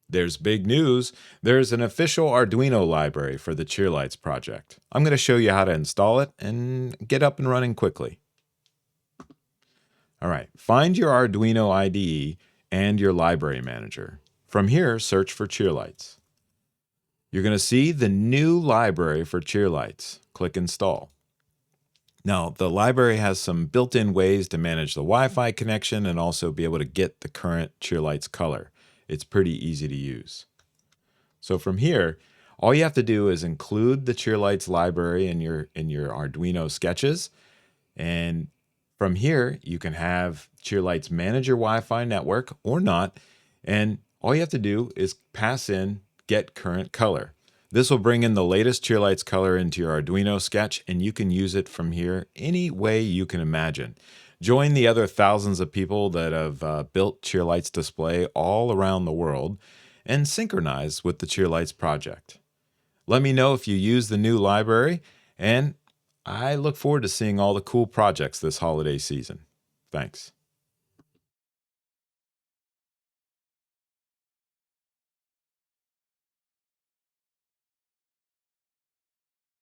There's big news. There's an official Arduino library for the CheerLights project. I'm going to show you how to install it and get up and running quickly. All right, find your Arduino IDE and your library manager. From here, search for CheerLights. You're going to see the new library for CheerLights. Click Install. Now, the library has some built-in ways to manage the Wi-Fi connection and also be able to get the current CheerLights color. It's pretty easy to use. So from here, all you have to do is include the CheerLights library in your Arduino sketches. And from here, you can have CheerLights manage your Wi-Fi network or not. And all you have to do is pass in get current color. This will bring in the latest CheerLights color into your Arduino sketch, and you can use it from here any way you can imagine. Join the other thousands of people that have built CheerLights display all around the world and synchronize with the CheerLights project. Let me know if you use the new library, and I look forward to seeing all the cool projects this holiday season. Thanks.